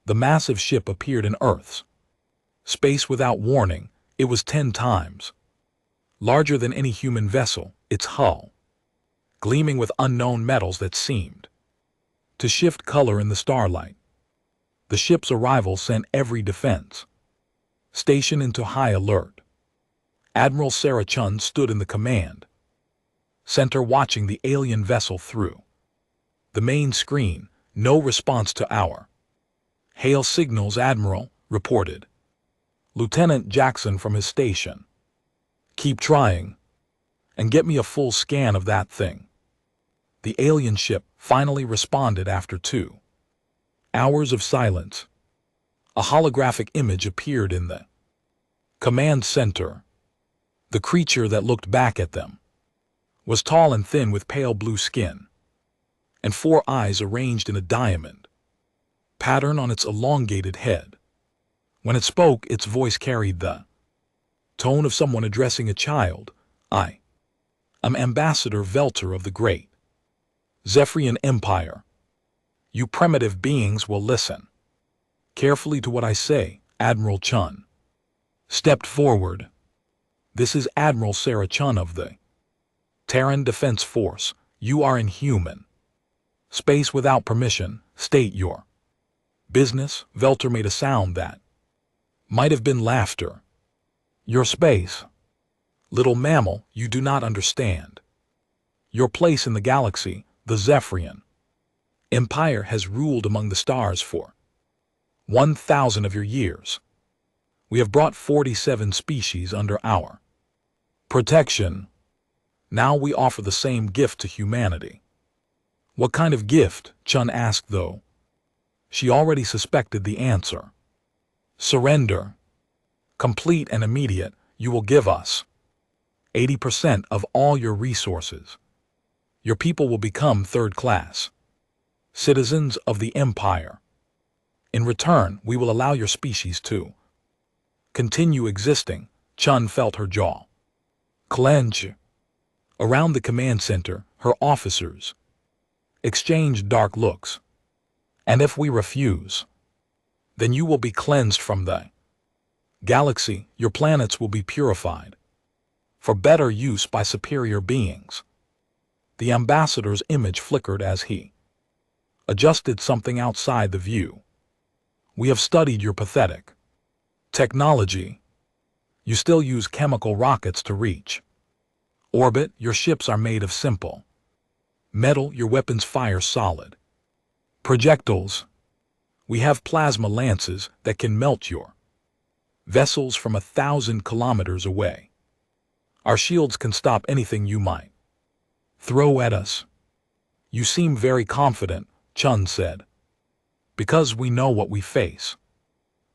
The massive ship appeared in Earth's space without warning. It was 10 times larger than any human vessel, its hull gleaming with unknown metals that seemed to shift color in the starlight. The ship's arrival sent every defense station into high alert. Admiral Sarah Chun stood in the command center watching the alien vessel through the main screen. No response to our hail signals, Admiral reported Lieutenant Jackson from his station. Keep trying and get me a full scan of that thing. The alien ship finally responded after 2 hours of silence. A holographic image appeared in the command center. The creature that looked back at them was tall and thin with pale blue skin and 4 eyes arranged in a diamond pattern on its elongated head. When it spoke, its voice carried the tone of someone addressing a child. I am Ambassador Velter of the Great Zephyrian Empire. You primitive beings will listen carefully to what I say. Admiral Chun stepped forward. This is Admiral Sarah Chun of the Terran Defense Force. You are in human space without permission. State your business. Velter made a sound that might have been laughter. Your space. Little mammal, you do not understand. Your place in the galaxy, the Zephyrian Empire, has ruled among the stars for 1,000 of your years. We have brought 47 species under our protection. Now we offer the same gift to humanity. What kind of gift? Chun asked, though she already suspected the answer. Surrender. Complete and immediate. You will give us 80% of all your resources. Your people will become third-class citizens of the Empire. In return, we will allow your species to continue existing. Chun felt her jaw clench. Around the command center, her officers exchanged dark looks. And if we refuse, then you will be cleansed from the galaxy. Your planets will be purified for better use by superior beings. The ambassador's image flickered as he adjusted something outside the view. We have studied your pathetic technology. You still use chemical rockets to reach orbit. Your ships are made of simple metal. Your weapons fire solid projectiles. We have plasma lances that can melt your vessels from 1,000 kilometers away. Our shields can stop anything you might throw at us. You seem very confident, Chun said. Because we know what we face.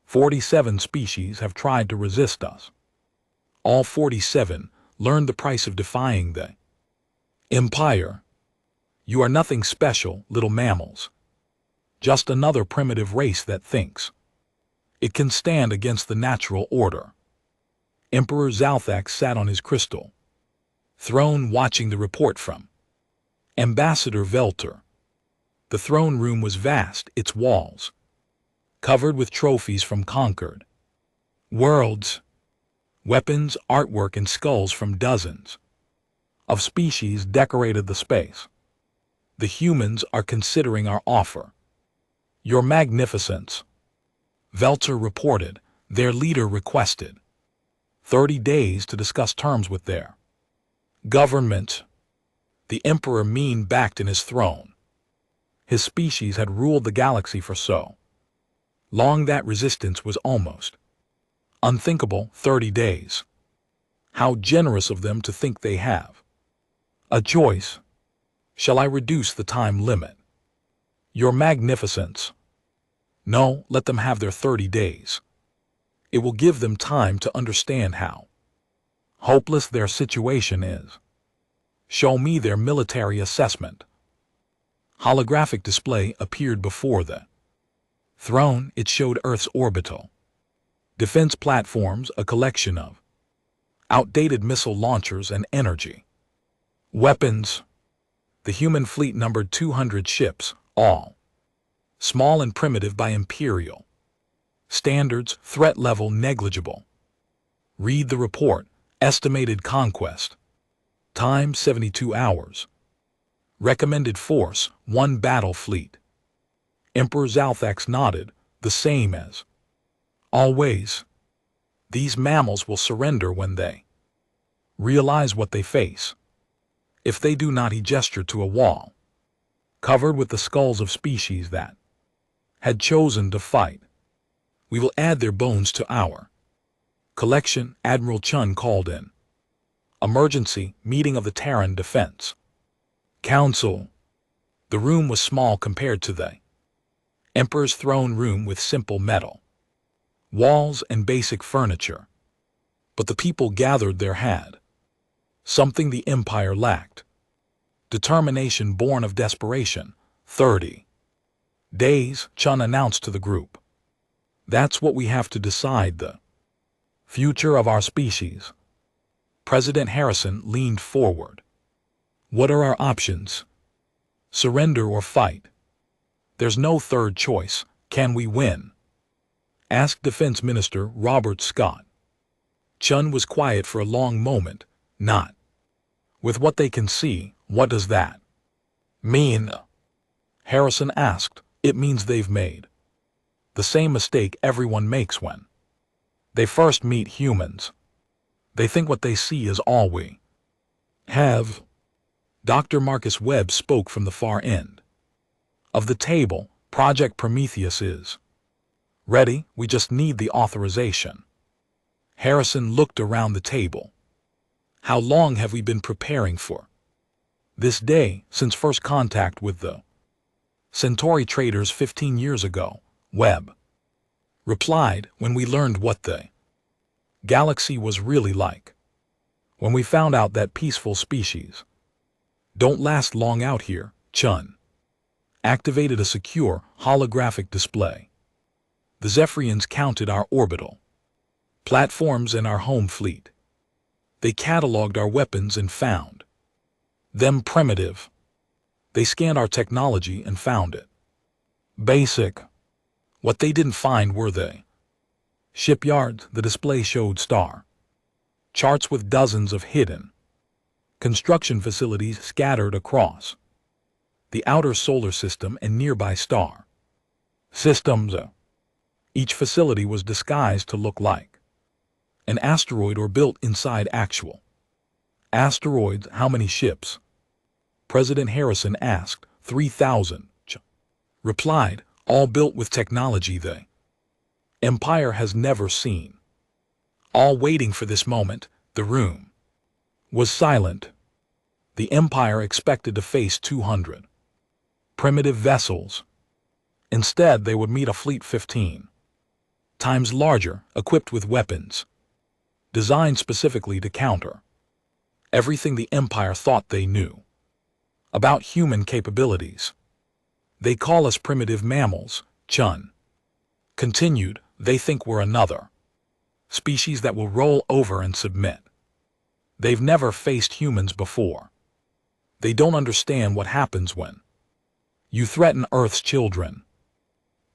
47 species have tried to resist us. All 47 learned the price of defying the Empire. You are nothing special, little mammals. Just another primitive race that thinks it can stand against the natural order. Emperor Zalthak sat on his crystal throne watching the report from Ambassador Velter. The throne room was vast, its walls covered with trophies from conquered worlds, weapons, artwork, and skulls from dozens of species decorated the space. The humans are considering our offer. Your Magnificence, Velter reported. Their leader requested 30 days to discuss terms with their government. The Emperor backed in his throne. His species had ruled the galaxy for so long that resistance was almost unthinkable. 30 days. How generous of them to think they have a choice. Shall I reduce the time limit? Your Magnificence. No, let them have their 30 days. It will give them time to understand how hopeless their situation is. Show me their military assessment. Holographic display appeared before the throne. It showed Earth's orbital defense platforms, a collection of outdated missile launchers and energy weapons. The human fleet numbered 200 ships, all Small and primitive by Imperial standards, threat level negligible. Read the report. Estimated conquest. Time 72 hours. Recommended force 1 battle fleet. Emperor Zalthax nodded, the same as always. These mammals will surrender when they realize what they face. If they do not, he gestured to a wall, covered with the skulls of species that had chosen to fight. We will add their bones to our collection, Admiral Chun called in. Emergency meeting of the Terran Defense Council. The room was small compared to the Emperor's throne room with simple metal walls and basic furniture. But the people gathered there had something the Empire lacked. Determination born of desperation. 30 days, Chun announced to the group. That's what we have to decide, the future of our species. President Harrison leaned forward. What are our options? Surrender or fight? There's no third choice. Can we win? Asked Defense Minister Robert Scott. Chun was quiet for a long moment. Not. With what they can see, what does that mean? Harrison asked. It means they've made the same mistake everyone makes when they first meet humans. They think what they see is all we have. Dr. Marcus Webb spoke from the far end of the table. Project Prometheus is ready, we just need the authorization. Harrison looked around the table. How long have we been preparing for this day? Since first contact with the Centauri traders 15 years ago, Webb replied, when we learned what the galaxy was really like. When we found out that peaceful species don't last long out here. Chun activated a secure holographic display. The Zephyrians counted our orbital platforms and our home fleet. They cataloged our weapons and found them primitive. They scanned our technology and found it basic. What they didn't find were the shipyards. The display showed star charts with dozens of hidden construction facilities scattered across the outer solar system and nearby star systems. Each facility was disguised to look like an asteroid or built inside actual asteroids. How many ships? President Harrison asked. 3,000. Replied, all built with technology the Empire has never seen. All waiting for this moment. The room was silent. The Empire expected to face 200 primitive vessels. Instead, they would meet a fleet 15 times larger, equipped with weapons designed specifically to counter everything the Empire thought they knew about human capabilities. They call us primitive mammals, Chun continued. They think we're another species that will roll over and submit. They've never faced humans before. They don't understand what happens when you threaten Earth's children.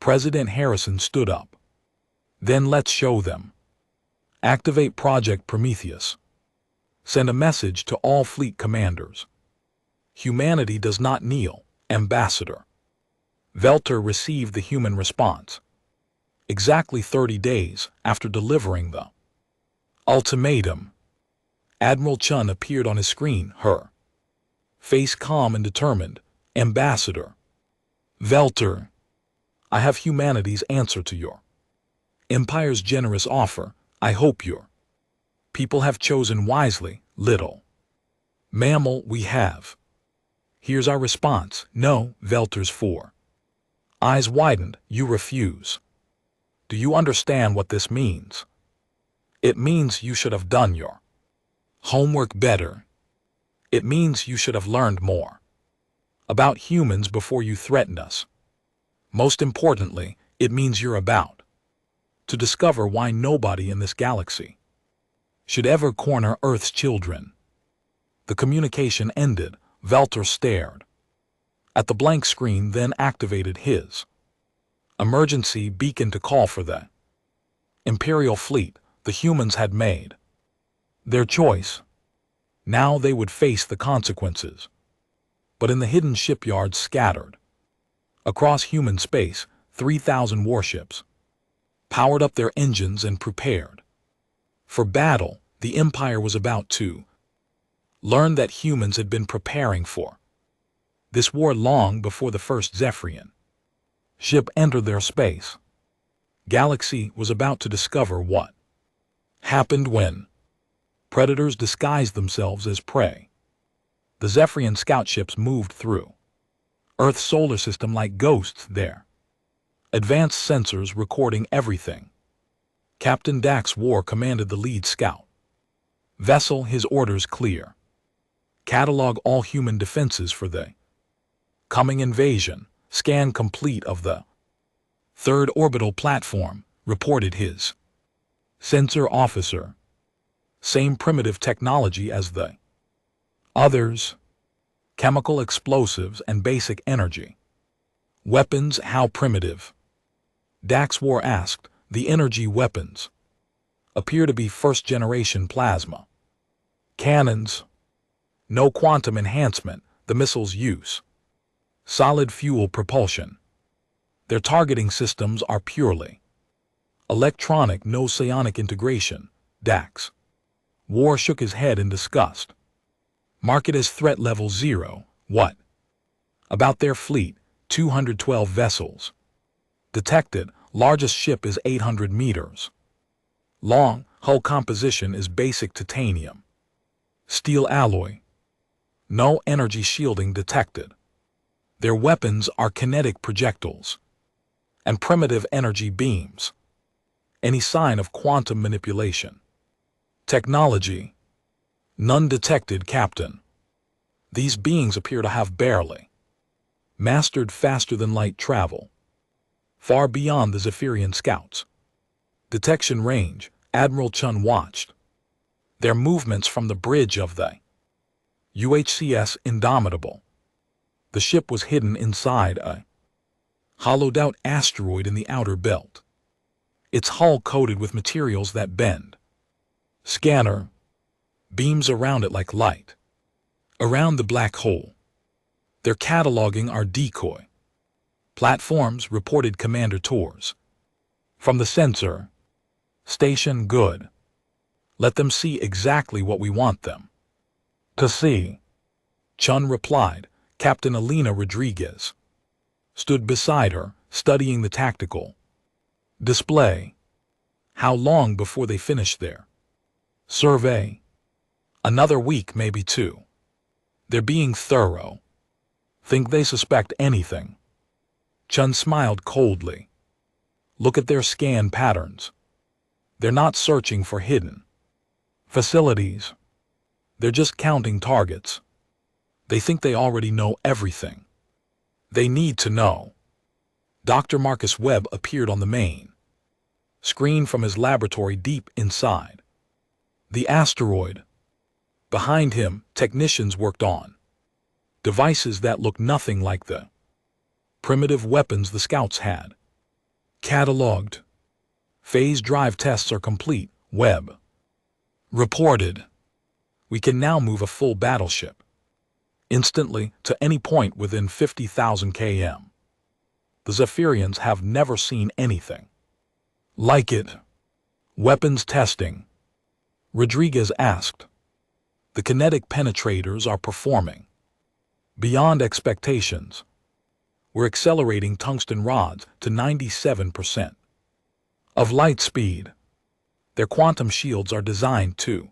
President Harrison stood up. Then let's show them. Activate Project Prometheus. Send a message to all fleet commanders. Humanity does not kneel, Ambassador. Velter received the human response. Exactly 30 days after delivering the ultimatum, Admiral Chun appeared on his screen, her face calm and determined. Ambassador Velter, I have humanity's answer to your Empire's generous offer. I hope your people have chosen wisely, little mammal. We have. Here's our response. No. Velter's four eyes widened. You refuse. Do you understand what this means? It means you should have done your homework better. It means you should have learned more about humans before you threatened us. Most importantly, it means you're about to discover why nobody in this galaxy should ever corner Earth's children. The communication ended. Velter stared at the blank screen, then activated his Emergency beacon to call for the Imperial fleet. The humans had made their choice. Now they would face the consequences. But in the hidden shipyards scattered across human space, 3,000 warships powered up their engines and prepared for battle. The Empire was about to learn that humans had been preparing for this war long before the first Zephyrian ship entered their space. Galaxy was about to discover what happened when predators disguised themselves as prey. The Zephyrian scout ships moved through Earth's solar system like ghosts there. Advanced sensors recording everything. Captain Dax War commanded the lead scout vessel. His orders clear. Catalog all human defenses for the coming invasion. Scan complete of the third orbital platform, reported his sensor officer. Same primitive technology as the others. Chemical explosives and basic energy weapons. How primitive? Dax War asked. The energy weapons appear to be first-generation plasma cannons. No quantum enhancement. The missiles use solid fuel propulsion. Their targeting systems are purely electronic. No psionic integration. Dax War shook his head in disgust. Mark it as threat level 0. What about their fleet? 212 vessels detected. Largest ship is 800 meters long. Hull composition is basic titanium steel alloy. No energy shielding detected. Their weapons are kinetic projectiles and primitive energy beams. Any sign of quantum manipulation technology? None detected, Captain. These beings appear to have barely mastered faster-than-light travel, far beyond the Zephyrian scouts' detection range. Admiral Chun watched their movements from the bridge of the UHCS Indomitable. The ship was hidden inside a hollowed-out asteroid in the outer belt, its hull coated with materials that bend. Scanner beams around it like light around the black hole. Their cataloging are decoy platforms, reported Commander Tours from the sensor station. Good. Let them see exactly what we want them to see, Chun replied. Captain Elena Rodriguez stood beside her, studying the tactical display. How long before they finish their survey? Another week, maybe 2. They're being thorough. Think they suspect anything? Chun smiled coldly. Look at their scan patterns. They're not searching for hidden facilities. They're just counting targets. They think they already know everything they need to know. Dr. Marcus Webb appeared on the main screen from his laboratory deep inside the asteroid. Behind him, technicians worked on devices that looked nothing like the primitive weapons the scouts had cataloged. Phase drive tests are complete, Webb reported. We can now move a full battleship instantly to any point within 50,000 km. The Zephyrians have never seen anything like it. Weapons testing, Rodriguez asked. The kinetic penetrators are performing beyond expectations. We're accelerating tungsten rods to 97% of light speed. Their quantum shields are designed to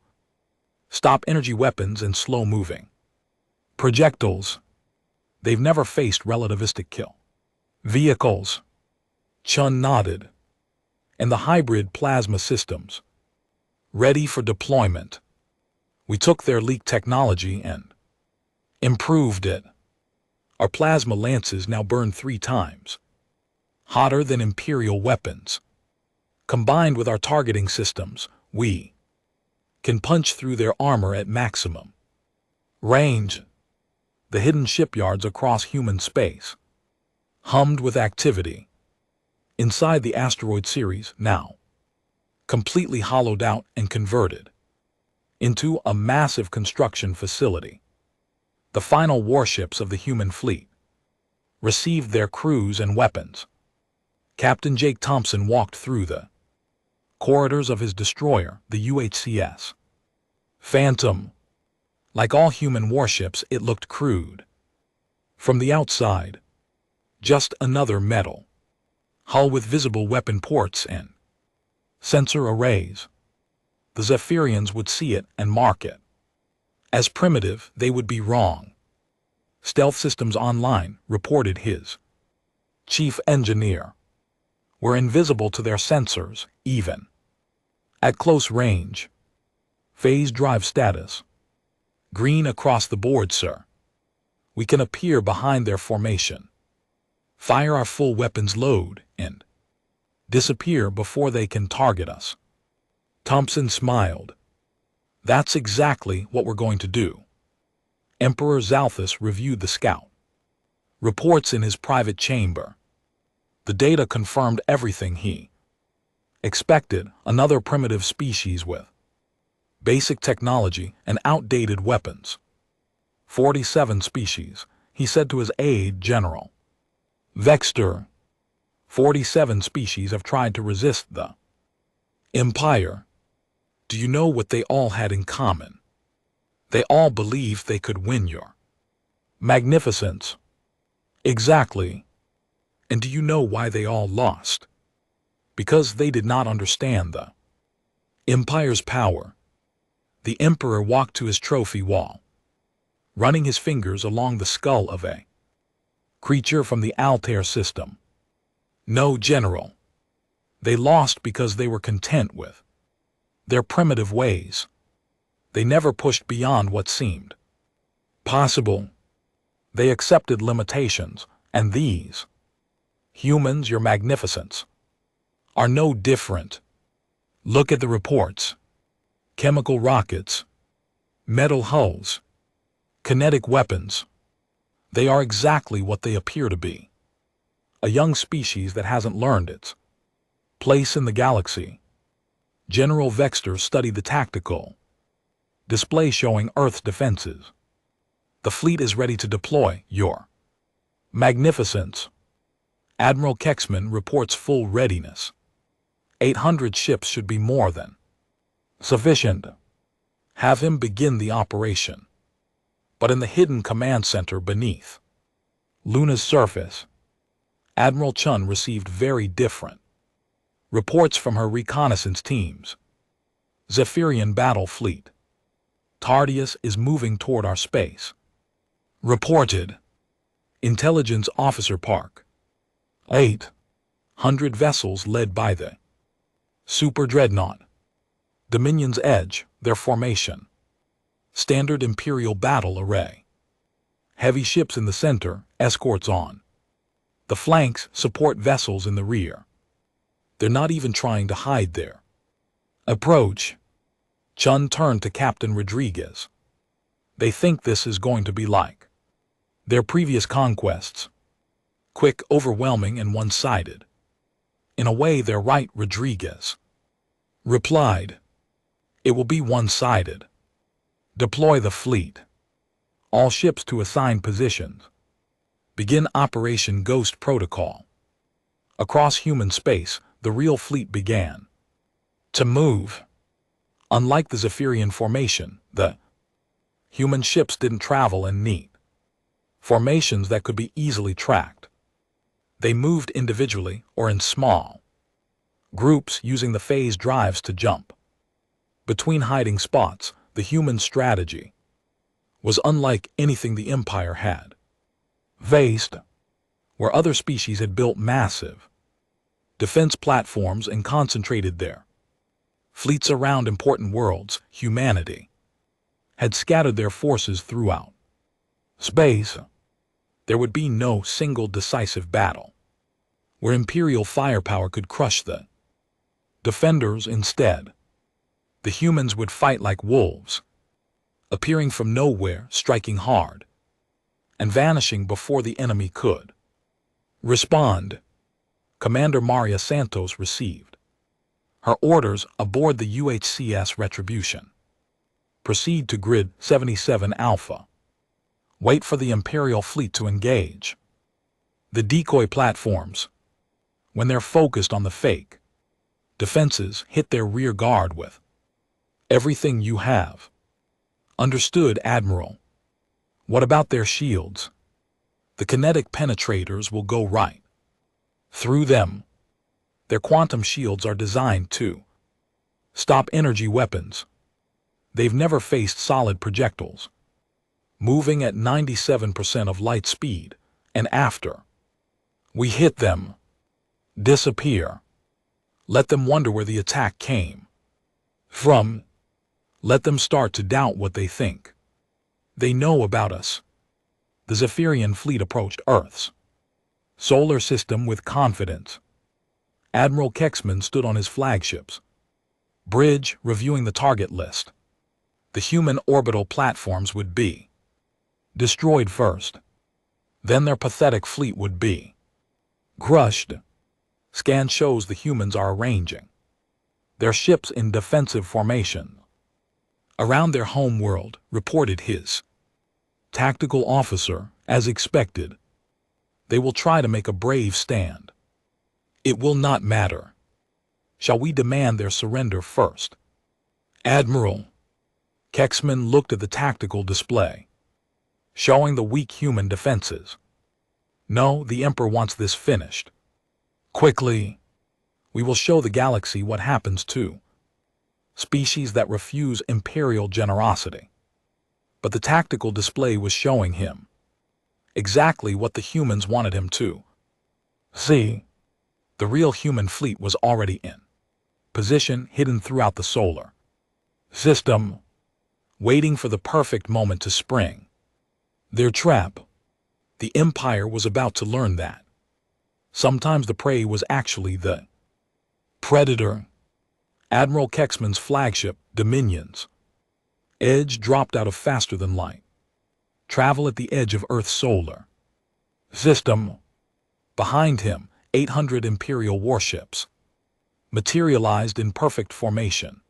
stop energy weapons and slow-moving projectiles. They've never faced relativistic kill vehicles. Chun nodded. And the hybrid plasma systems ready for deployment. We took their leak technology and improved it. Our plasma lances now burn 3 times hotter than Imperial weapons. Combined with our targeting systems, we can punch through their armor at maximum range. The hidden shipyards across human space hummed with activity. Inside the asteroid series now, completely hollowed out and converted into a massive construction facility. The final warships of the human fleet received their crews and weapons. Captain Jake Thompson walked through the corridors of his destroyer, the UHCS Phantom. Like all human warships, it looked crude. From the outside, just another metal hull with visible weapon ports and sensor arrays. The Zephyrians would see it and mark it as primitive. They would be wrong. Stealth systems online, reported his chief engineer, were invisible to their sensors, even at close range. Phase drive status: green across the board, sir. We can appear behind their formation, fire our full weapons load, and disappear before they can target us. Thompson smiled. That's exactly what we're going to do. Emperor Zalthus reviewed the scout reports in his private chamber. The data confirmed everything he expected: another primitive species with basic technology and outdated weapons. 47 species, he said to his aide general. Vexter. 47 species have tried to resist the Empire. Do you know what they all had in common? They all believed they could win your magnificence. Exactly. And do you know why they all lost? Because they did not understand the Empire's power. The Emperor walked to his trophy wall, running his fingers along the skull of a creature from the Altair system. No, General. They lost because they were content with their primitive ways. They never pushed beyond what seemed possible. They accepted limitations, and these humans, your magnificence, are no different. Look at the reports. Chemical rockets, metal hulls, kinetic weapons. They are exactly what they appear to be. A young species that hasn't learned its place in the galaxy. General Vexter studied the tactical display showing Earth's defenses. The fleet is ready to deploy, your magnificence. Admiral Kexman reports full readiness. 800 ships should be more than sufficient. Have him begin the operation. But in the hidden command center beneath Luna's surface, Admiral Chun received very different reports from her reconnaissance teams. Zephyrian battle fleet. Tardius is moving toward our space. Reported. Intelligence Officer Park. 800 vessels led by the Super Dreadnought. Dominion's Edge, their formation. Standard Imperial battle array. Heavy ships in the center, escorts on the flanks, support vessels in the rear. They're not even trying to hide their approach. Chun turned to Captain Rodriguez. They think this is going to be like their previous conquests. Quick, overwhelming, and one-sided. In a way, they're right, Rodriguez replied. It will be one-sided. Deploy the fleet. All ships to assigned positions. Begin Operation Ghost Protocol. Across human space, the real fleet began to move. Unlike the Zephyrian formation, the human ships didn't travel in neat formations that could be easily tracked. They moved individually or in small groups using the phase drives to jump between hiding spots. The human strategy was unlike anything the Empire had faced, where other species had built massive defense platforms and concentrated their fleets around important worlds. Humanity had scattered their forces throughout space. There would be no single decisive battle where Imperial firepower could crush the defenders. Instead, the humans would fight like wolves, appearing from nowhere, striking hard, and vanishing before the enemy could respond. Commander Maria Santos received. Her orders aboard the UHCS Retribution. Proceed to Grid 77 Alpha. Wait for the Imperial fleet to engage. The decoy platforms, when they're focused on the fake defenses, hit their rear guard with everything you have. Understood, Admiral. What about their shields? The kinetic penetrators will go right through them. Their quantum shields are designed to stop energy weapons. They've never faced solid projectiles, moving at 97% of light speed, and after we hit them, disappear. Let them wonder where the attack came from. Let them start to doubt what they think they know about us. The Zephyrian fleet approached Earth's solar system with confidence. Admiral Kexman stood on his flagship's bridge, reviewing the target list. The human orbital platforms would be destroyed first. Then their pathetic fleet would be crushed. Scan shows the humans are arranging their ships in defensive formation around their home world, reported his tactical officer. As expected, they will try to make a brave stand. It will not matter. Shall we demand their surrender first? Admiral. Kexman looked at the tactical display, showing the weak human defenses. No, the Emperor wants this finished quickly. We will show the galaxy what happens to species that refuse Imperial generosity. But the tactical display was showing him exactly what the humans wanted him to see. The real human fleet was already in position, hidden throughout the solar system, waiting for the perfect moment to spring their trap. The Empire was about to learn that sometimes the prey was actually the predator. Admiral Kexman's flagship, Dominion's edge, dropped out of faster than light travel at the edge of Earth's solar system. Behind him, 800 Imperial warships materialized in perfect formation,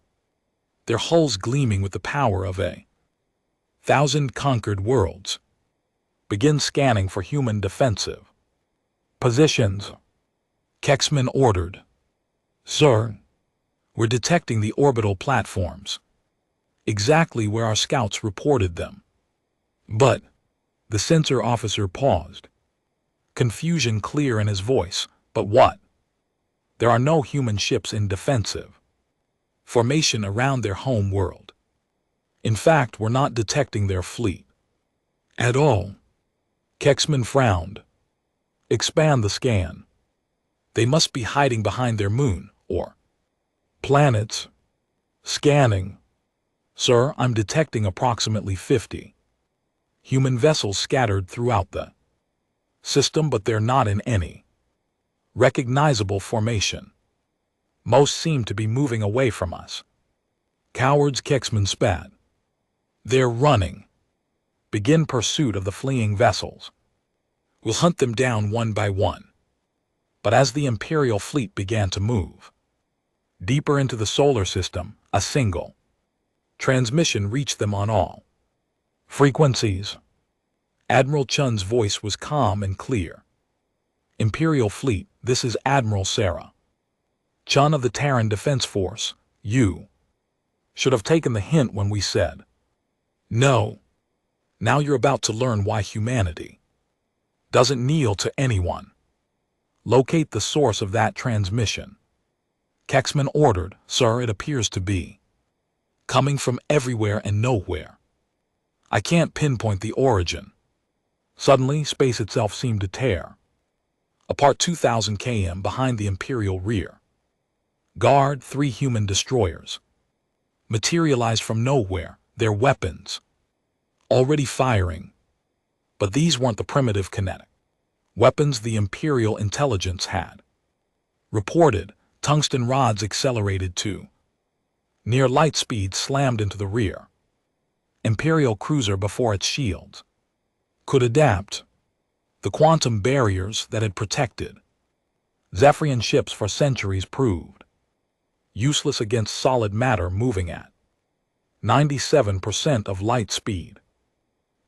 their hulls gleaming with the power of 1,000 conquered worlds. Begin scanning for human defensive positions. Kexman ordered. Sir, we're detecting the orbital platforms, exactly where our scouts reported them. But the sensor officer paused, confusion clear in his voice. But what? There are no human ships in defensive formation around their home world. In fact, we're not detecting their fleet at all. Kexman frowned. Expand the scan. They must be hiding behind their moon or planets. Scanning. Sir, I'm detecting approximately 50 human vessels scattered throughout the system, but they're not in any recognizable formation. Most seem to be moving away from us. Cowards, Kexman spat. They're running. Begin pursuit of the fleeing vessels. We'll hunt them down one by one. But as the Imperial fleet began to move deeper into the solar system, a single transmission reached them on all frequencies. Admiral Chun's voice was calm and clear. Imperial fleet, this is Admiral Sarah Chun of the Terran Defense Force. You should have taken the hint when we said no. Now you're about to learn why humanity doesn't kneel to anyone. Locate the source of that transmission. Kexman ordered. Sir, it appears to be coming from everywhere and nowhere. I can't pinpoint the origin. Suddenly, space itself seemed to tear apart. 2,000 km behind the Imperial rear guard, 3 human destroyers materialized from nowhere, their weapons already firing. But these weren't the primitive kinetic weapons the Imperial intelligence had reported. Tungsten rods accelerated to near light speed, slammed into the rear Imperial cruiser before its shields could adapt. The quantum barriers that had protected Zephyrian ships for centuries proved useless against solid matter moving at 97% of light speed.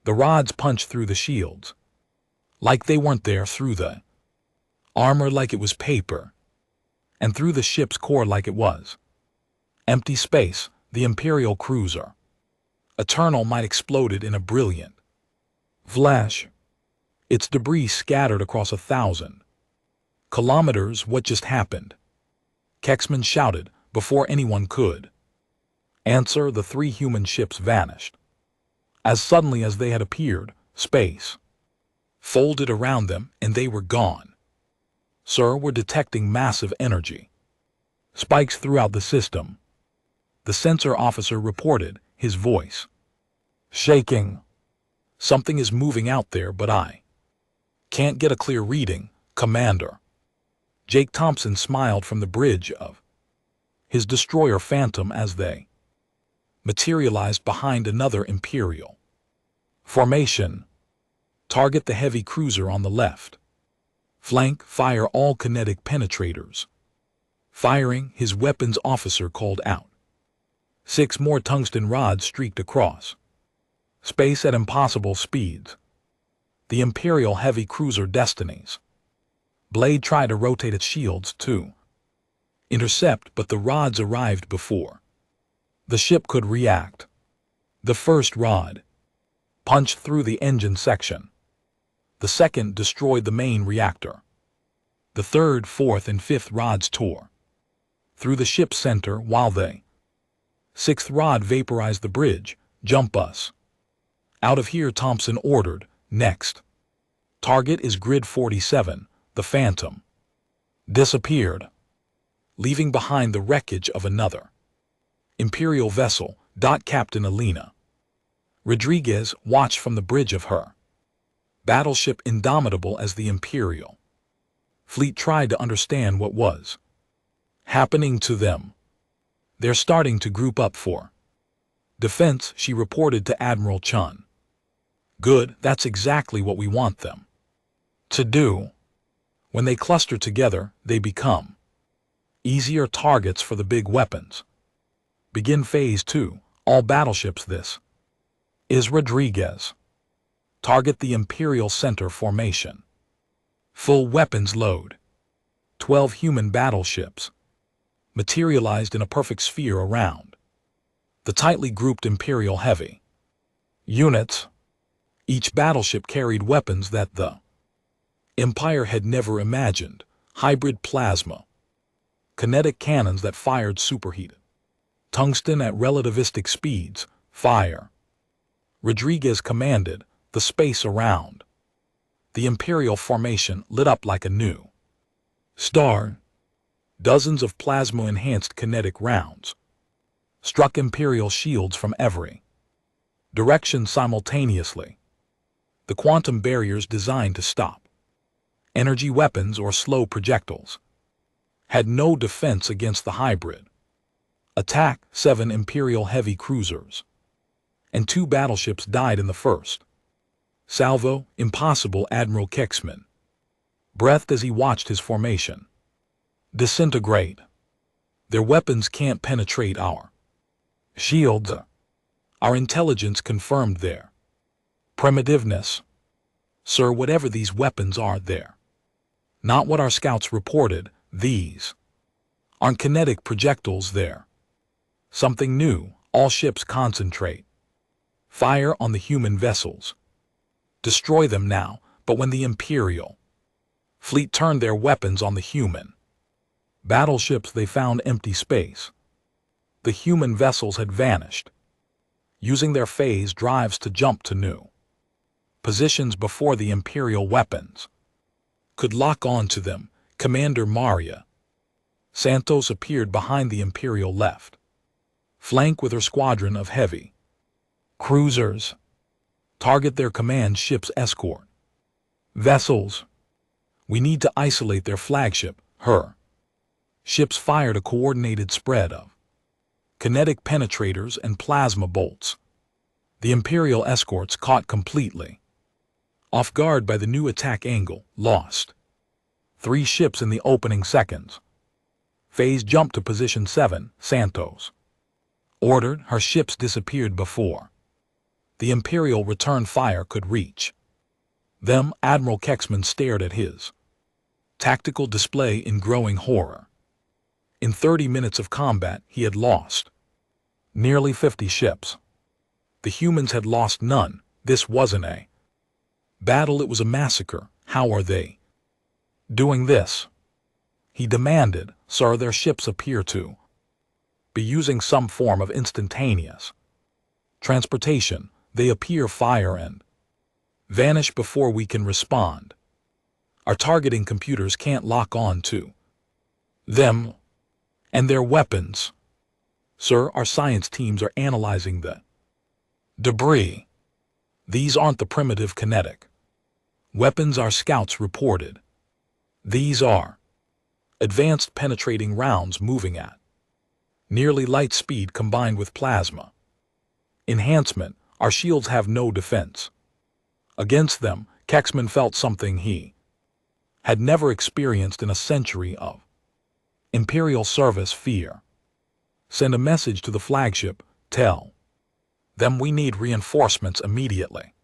The rods punched through the shields like they weren't there, through the armor like it was paper, and through the ship's core like it was empty space. The Imperial cruiser Eternal might exploded in a brilliant flash, its debris scattered across 1,000 kilometers. What just happened? Kexman shouted before anyone could answer. The 3 human ships vanished as suddenly as they had appeared. Space folded around them and they were gone. Sir, we're detecting massive energy spikes throughout the system, the sensor officer reported, his voice shaking. Something is moving out there, but I can't get a clear reading, Commander. Jake Thompson smiled from the bridge of his destroyer Phantom as they materialized behind another Imperial formation. Target the heavy cruiser on the left. Flank, fire all kinetic penetrators. Firing, his weapons officer called out. 6 more tungsten rods streaked across space at impossible speeds. The Imperial heavy cruiser Destinies blade tried to rotate its shields to intercept, but the rods arrived before the ship could react. The first rod punched through the engine section. The second destroyed the main reactor. The third, fourth, and fifth rods tore through the ship's center, while the 6th rod vaporized the bridge. Jump us out of here, Thompson ordered. Next target is Grid 47. The Phantom disappeared, leaving behind the wreckage of another Imperial vessel. Captain Elena Rodriguez watched from the bridge of her battleship. Indomitable as the Imperial fleet tried to understand what was happening to them. They're starting to group up for defense, she reported to Admiral Chun. Good, that's exactly what we want them to do. When they cluster together, they become easier targets for the big weapons. Begin Phase 2, all battleships. This is Rodriguez. Target the Imperial Center formation. Full weapons load. 12 human battleships materialized in a perfect sphere around the tightly grouped Imperial heavy units. Each battleship carried weapons that the Empire had never imagined. Hybrid plasma, kinetic cannons that fired superheated tungsten at relativistic speeds. Fire. Rodriguez commanded. The space around the Imperial formation lit up like a new star. Dozens of plasma-enhanced kinetic rounds struck Imperial shields from every direction simultaneously. The quantum barriers designed to stop energy weapons or slow projectiles had no defense against the hybrid attack. 7 Imperial heavy cruisers and 2 battleships died in the first salvo. Impossible, Admiral Kexman breathed as he watched his formation disintegrate. Their weapons can't penetrate our shields. Our intelligence confirmed their primitiveness. Sir, whatever these weapons are, they're not what our scouts reported. These aren't kinetic projectiles, they're something new. All ships concentrate fire on the human vessels. Destroy them now. But when the Imperial fleet turned their weapons on the human battleships, they found empty space. The human vessels had vanished, using their phase drives to jump to new positions before the Imperial weapons could lock on to them. Commander Maria Santos appeared behind the Imperial left flank with her squadron of heavy cruisers. Target their command ship's escort vessels. We need to isolate their flagship. Her ships fired a coordinated spread of kinetic penetrators and plasma bolts. The Imperial escorts, caught completely off guard by the new attack angle, lost 3 ships in the opening seconds. Phase jumped to position 7, Santos. Ordered, her ships disappeared before the Imperial return fire could reach them. Admiral Kexman stared at his tactical display in growing horror. In 30 minutes of combat, he had lost nearly 50 ships. The humans had lost none. This wasn't a battle, it was a massacre. How are they doing this? He demanded. Sir, their ships appear to be using some form of instantaneous transportation. They appear, fire, and vanish before we can respond. Our targeting computers can't lock on to them and their weapons. Sir, our science teams are analyzing the debris. These aren't the primitive kinetic weapons our scouts reported. These are advanced penetrating rounds moving at nearly light speed combined with plasma enhancement. Our shields have no defense against them. Kexman felt something he had never experienced in a century of Imperial service: fear. Send a message to the flagship. Tell them we need reinforcements immediately.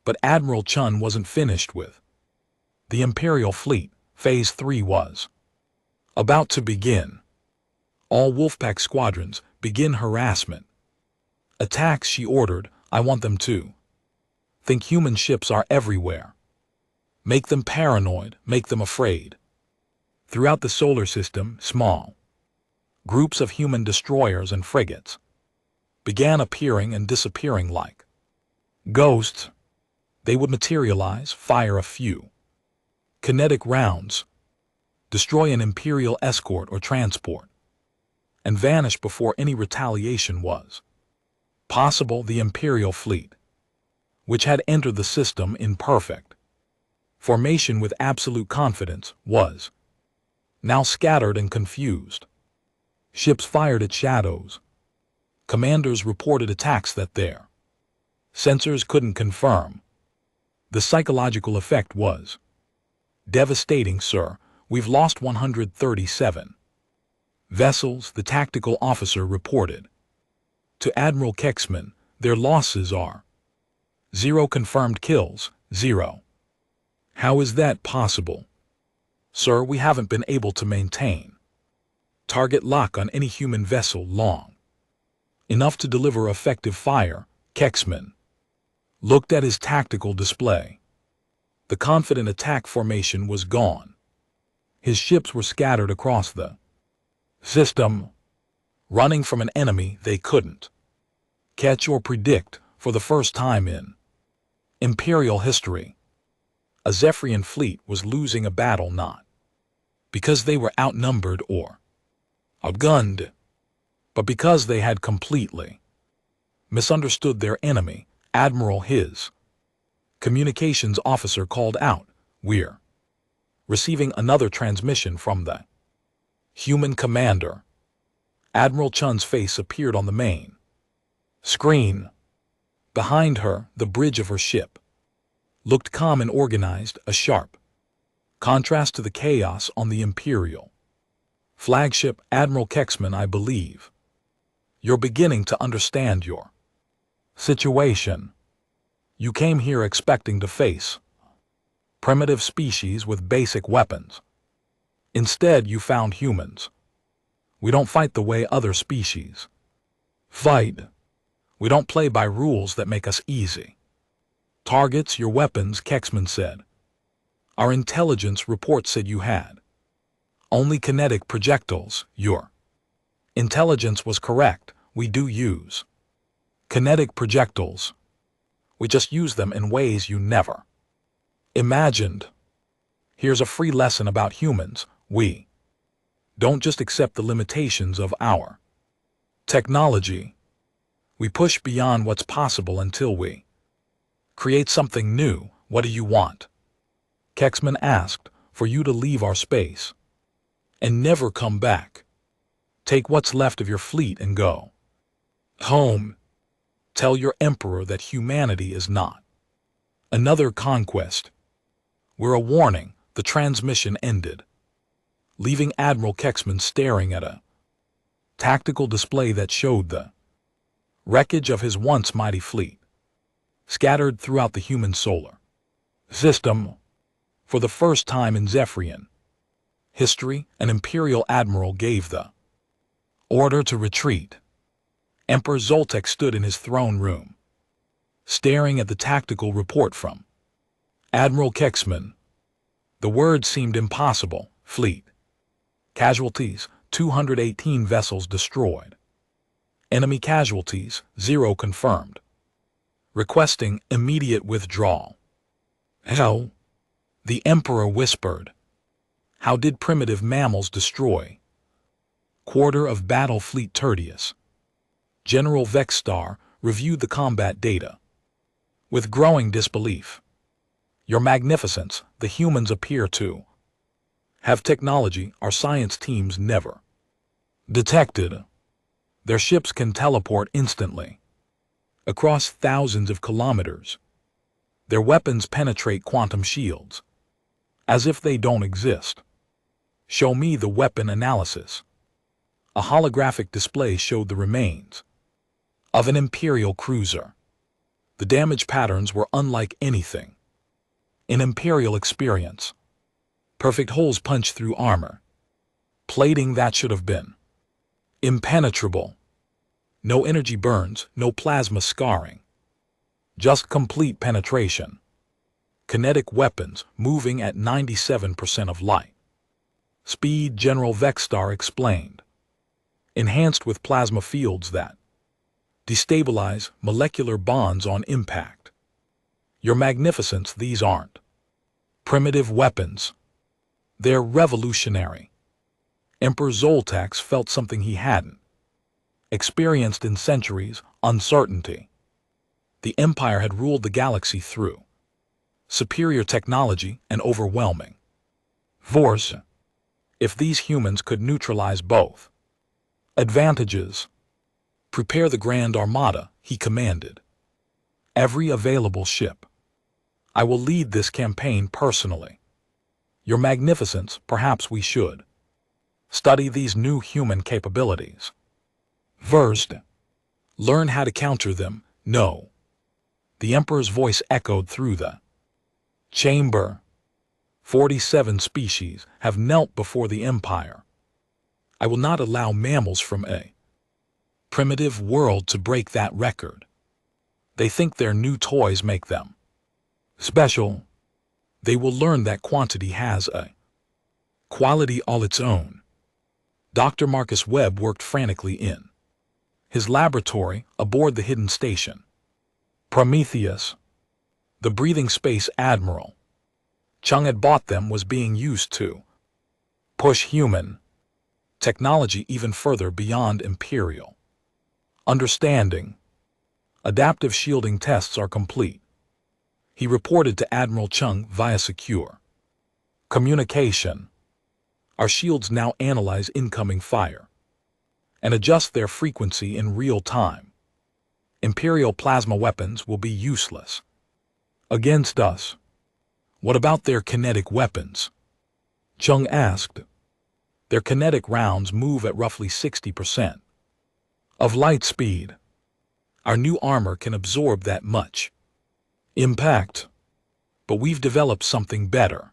But Admiral Chun wasn't finished with the Imperial fleet. Phase 3 was about to begin. All Wolfpack squadrons, begin harassment attacks, she ordered. I want them to think human ships are everywhere. Make them paranoid, make them afraid. Throughout the solar system, small groups of human destroyers and frigates began appearing and disappearing like ghosts. They would materialize, fire a few kinetic rounds, destroy an Imperial escort or transport, and vanish before any retaliation was possible. The Imperial fleet, which had entered the system in perfect formation with absolute confidence, was now scattered and confused. Ships fired at shadows. Commanders reported attacks that their sensors couldn't confirm. The psychological effect was devastating. Sir, we've lost 137 vessels, the tactical officer reported to Admiral Kexman. Their losses are 0. Confirmed kills, 0. How is that possible? Sir, we haven't been able to maintain target lock on any human vessel long enough to deliver effective fire. Kexman looked at his tactical display. The confident attack formation was gone. His ships were scattered across the system, running from an enemy they couldn't catch or predict. For the first time in Imperial history, a Zephyrian fleet was losing a battle not because they were outnumbered or outgunned, but because they had completely misunderstood their enemy. Admiral, his communications officer called out, "We're receiving another transmission from the human commander." Admiral Chun's face appeared on the main screen. Behind her, the bridge of her ship looked calm and organized, a sharp contrast to the chaos on the Imperial flagship. Admiral Kexman, I believe you're beginning to understand your situation. You came here expecting to face primitive species with basic weapons. Instead, you found humans. We don't fight the way other species fight. We don't play by rules that make us easy targets. Your weapons, Kexman said. Our intelligence report said you had only kinetic projectiles. Your intelligence was correct. We do use kinetic projectiles. We just use them in ways you never imagined. Here's a free lesson about humans. We don't just accept the limitations of our technology. We push beyond what's possible until we create something new. What do you want? Kexman asked. For you to leave our space and never come back. Take what's left of your fleet and go home. Tell your emperor that humanity is not another conquest. We're a warning. The transmission ended, leaving Admiral Kexman staring at a tactical display that showed the wreckage of his once mighty fleet, scattered throughout the human solar system. For the first time in Zephyrian history, an Imperial Admiral gave the order to retreat. Emperor Zoltek stood in his throne room, staring at the tactical report from Admiral Kexman. The words seemed impossible. Fleet casualties, 218 vessels destroyed. Enemy casualties, 0 confirmed. Requesting immediate withdrawal. How? The Emperor whispered. How did primitive mammals destroy? Quarter of Battle Fleet Tertius. General Vexstar reviewed the combat data with growing disbelief. Your Magnificence, the humans appear to have technology our science teams never detected. Their ships can teleport instantly across thousands of kilometers. Their weapons penetrate quantum shields as if they don't exist. Show me the weapon analysis. A holographic display showed the remains of an Imperial cruiser. The damage patterns were unlike anything in Imperial experience. Perfect holes punched through armor. Plating that should have been impenetrable. No energy burns, no plasma scarring. Just complete penetration. Kinetic weapons moving at 97% of light speed, General Vexstar explained. Enhanced with plasma fields that destabilize molecular bonds on impact. Your Magnificence, these aren't primitive weapons. They're revolutionary. Emperor Zoltax felt something he hadn't experienced in centuries: uncertainty. The Empire had ruled the galaxy through superior technology and overwhelming force. If these humans could neutralize both advantages, prepare the Grand Armada, he commanded. Every available ship. I will lead this campaign personally. Your Magnificence, perhaps we should study these new human capabilities first. Learn how to counter them. No. The Emperor's voice echoed through the chamber. 47 species have knelt before the Empire. I will not allow mammals from a primitive world to break that record. They think their new toys make them special. They will learn that quantity has a quality all its own. Dr. Marcus Webb worked frantically in his laboratory aboard the hidden station. Prometheus, the breathing space admiral Chung had bought them, was being used to push human technology even further beyond Imperial understanding. Adaptive shielding tests are complete, he reported to Admiral Chung via secure communication. Our shields now analyze incoming fire and adjust their frequency in real time. Imperial plasma weapons will be useless against us. What about their kinetic weapons? Chung asked. Their kinetic rounds move at roughly 60% of light speed. Our new armor can absorb that much impact, but we've developed something better.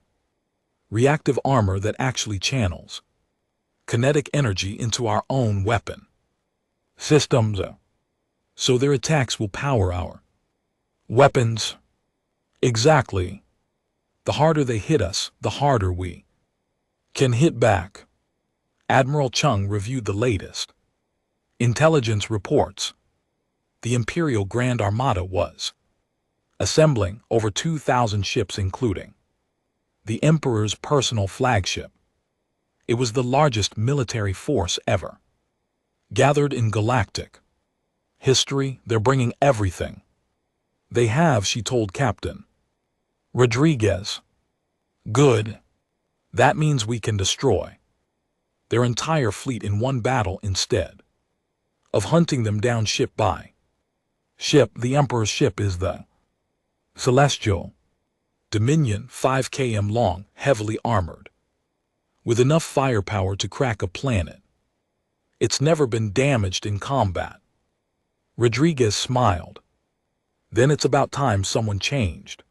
Reactive armor that actually channels kinetic energy into our own weapon systems, so their attacks will power our weapons. Exactly. The harder they hit us, the harder we can hit back. Admiral Chung reviewed the latest intelligence reports. The Imperial Grand Armada was assembling over 2,000 ships, including the Emperor's personal flagship. It was the largest military force ever gathered in galactic history. They're bringing everything they have, she told Captain Rodriguez. Good. That means we can destroy their entire fleet in one battle instead of hunting them down ship by ship. The Emperor's ship is the Celestial Dominion 5 km long, heavily armored, with enough firepower to crack a planet. It's never been damaged in combat. Rodriguez smiled. Then it's about time someone changed.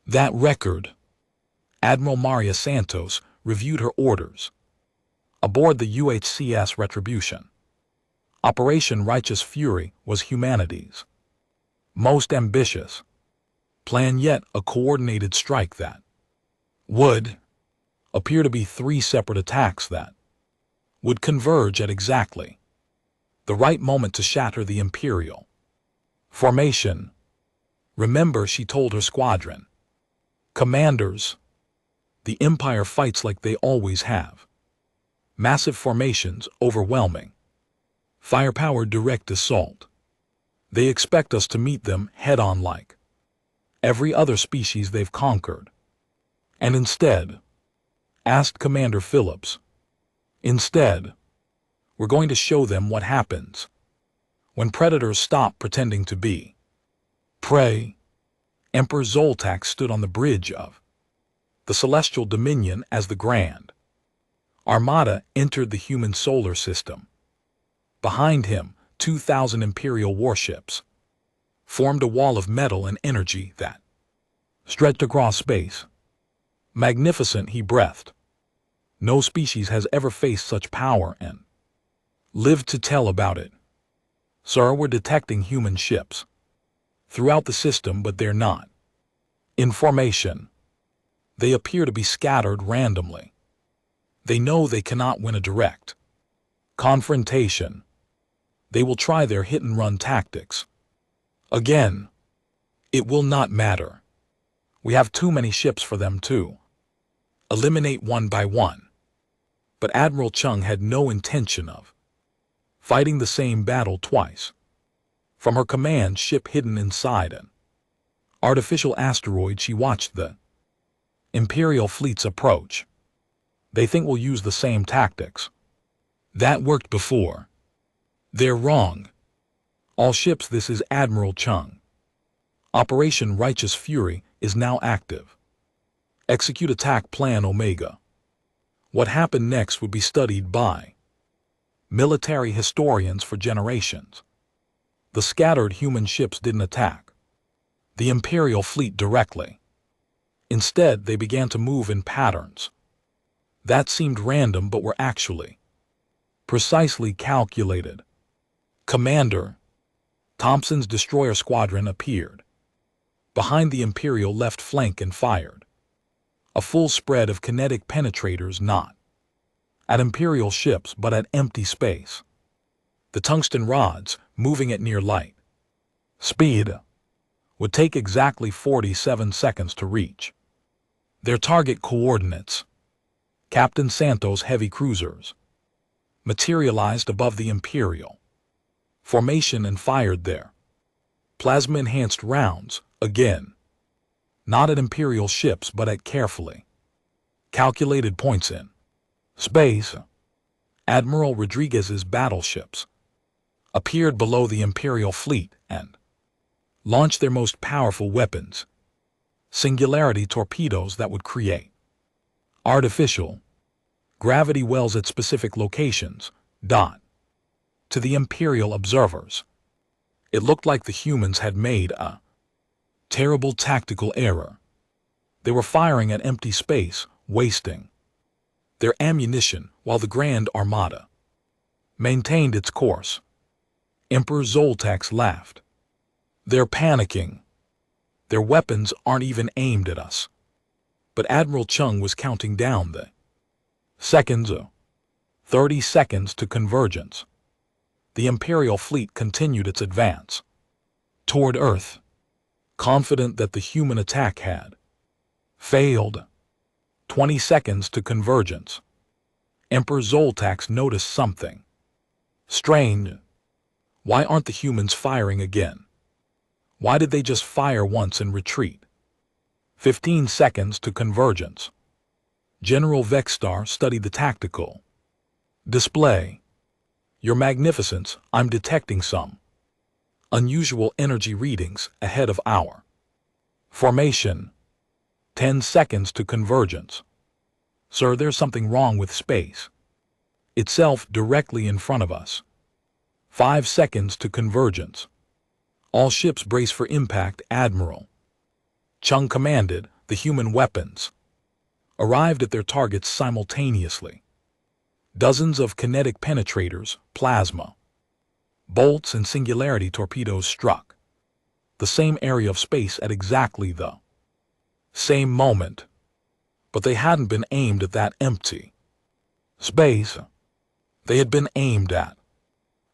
That record. Admiral Maria Santos reviewed her orders. Aboard the UHCS Retribution, Operation Righteous Fury was humanity's most ambitious plan yet, a coordinated strike that would appear to be 3 separate attacks that would converge at exactly the right moment to shatter the Imperial formation. Remember, she told her squadron commanders, the Empire fights like they always have. Massive formations, overwhelming firepower, direct assault. They expect us to meet them head-on like every other species they've conquered. And instead, asked Commander Phillips, instead, we're going to show them what happens when predators stop pretending to be prey. Emperor Zoltak stood on the bridge of the Celestial Dominion as the Grand Armada entered the human solar system. Behind him, 2,000 Imperial warships formed a wall of metal and energy that stretched across space. Magnificent, he breathed. No species has ever faced such power and lived to tell about it. Sir, we're detecting human ships throughout the system, but they're not in formation. They appear to be scattered randomly. They know they cannot win a direct confrontation. They will try their hit-and-run tactics. Again, it will not matter. We have too many ships for them to eliminate one by one. But Admiral Chung had no intention of fighting the same battle twice. From her command ship hidden inside an artificial asteroid, she watched the Imperial fleets approach. They think we'll use the same tactics that worked before. They're wrong. All ships, this is Admiral Chung. Operation Righteous Fury is now active. Execute attack plan Omega. What happened next would be studied by military historians for generations. The scattered human ships didn't attack the Imperial fleet directly. Instead, they began to move in patterns that seemed random but were actually precisely calculated. Commander Thompson's destroyer squadron appeared behind the Imperial left flank and fired a full spread of kinetic penetrators, not at Imperial ships but at empty space. The tungsten rods, moving at near light speed, would take exactly 47 seconds to reach their target coordinates. Captain Santos' heavy cruisers materialized above the Imperial formation and fired their plasma-enhanced rounds, again, not at Imperial ships but at carefully calculated points in space. Admiral Rodriguez's battleships appeared below the Imperial fleet and launched their most powerful weapons, singularity torpedoes that would create artificial gravity wells at specific locations. To the Imperial observers, it looked like the humans had made a terrible tactical error. They were firing at empty space, wasting their ammunition while the Grand Armada maintained its course. Emperor Zoltax laughed. They're panicking. Their weapons aren't even aimed at us. But Admiral Chung was counting down the seconds. 30 seconds to convergence. The Imperial fleet continued its advance toward Earth, confident that the human attack had failed. 20 seconds to convergence. Emperor Zoltax noticed something strange. Why aren't the humans firing again? Why did they just fire once and retreat? 15 seconds to convergence. General Vexstar studied the tactical display. Your Magnificence, I'm detecting some unusual energy readings ahead of our formation. 10 seconds to convergence. Sir, there's something wrong with space itself directly in front of us. 5 seconds to convergence. All ships brace for impact, Admiral. Chung commanded. The human weapons arrived at their targets simultaneously. Dozens of kinetic penetrators, plasma bolts, and singularity torpedoes struck the same area of space at exactly the same moment. But they hadn't been aimed at that empty space. They had been aimed at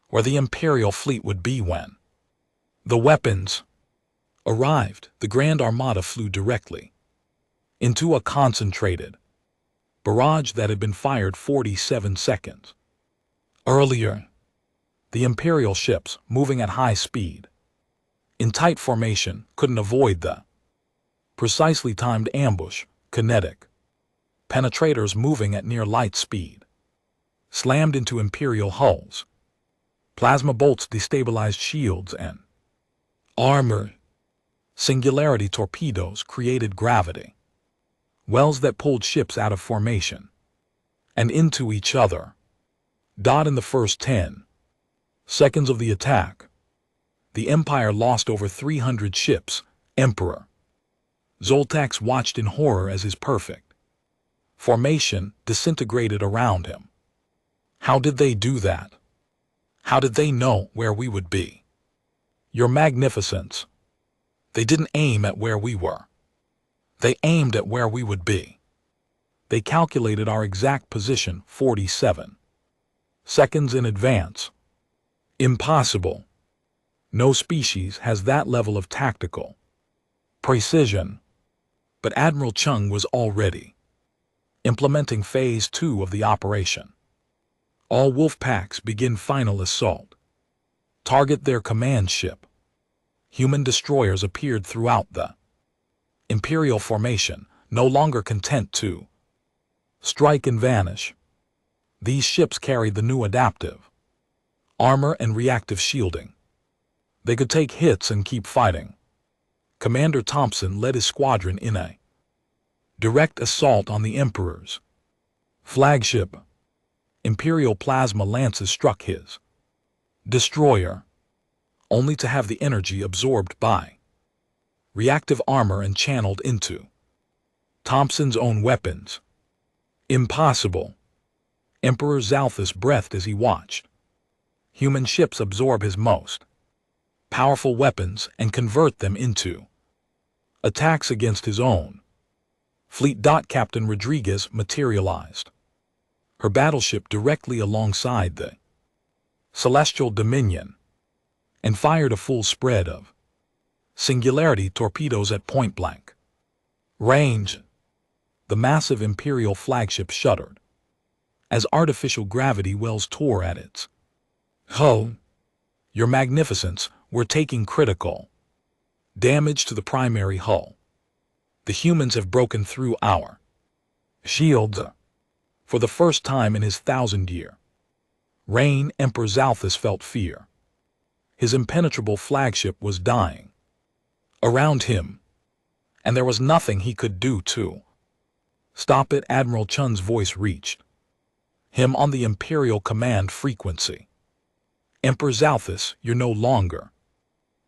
where the Imperial fleet would be when the weapons arrived. The Grand Armada flew directly into a concentrated barrage that had been fired 47 seconds earlier. The Imperial ships, moving at high speed, in tight formation, couldn't avoid the precisely timed ambush. Kinetic penetrators moving at near light speed slammed into Imperial hulls. Plasma bolts destabilized shields and armor. Singularity torpedoes created gravity wells that pulled ships out of formation and into each other. In the first 10 seconds of the attack, the Empire lost over 300 ships. Emperor Zoltax watched in horror as his perfect formation disintegrated around him. How did they do that? How did they know where we would be? Your Magnificence, they didn't aim at where we were. They aimed at where we would be. They calculated our exact position 47 seconds in advance. Impossible. No species has that level of tactical precision. But Admiral Chung was already implementing Phase 2 of the operation. All wolf packs begin final assault. Target their command ship. Human destroyers appeared throughout the Imperial formation, no longer content to strike and vanish. These ships carried the new adaptive armor and reactive shielding. They could take hits and keep fighting. Commander Thompson led his squadron in a direct assault on the Emperor's flagship. Imperial plasma lances struck his destroyer, only to have the energy absorbed by reactive armor and channeled into Thompson's own weapons. Impossible. Emperor Zalthus breathed as he watched human ships absorb his most powerful weapons and convert them into attacks against his own fleet. Captain Rodriguez materialized, her battleship directly alongside the Celestial Dominion, and fired a full spread of singularity torpedoes at point-blank range. The massive Imperial flagship shuddered as artificial gravity wells tore at its hull. Your Magnificence, we're taking critical damage to the primary hull. The humans have broken through our shields. For the first time in his 1,000-year reign, Emperor Zalthus felt fear. His impenetrable flagship was dying around him, and there was nothing he could do to stop it. Admiral Chun's voice reached him on the Imperial command frequency. Emperor Zalthus, you're no longer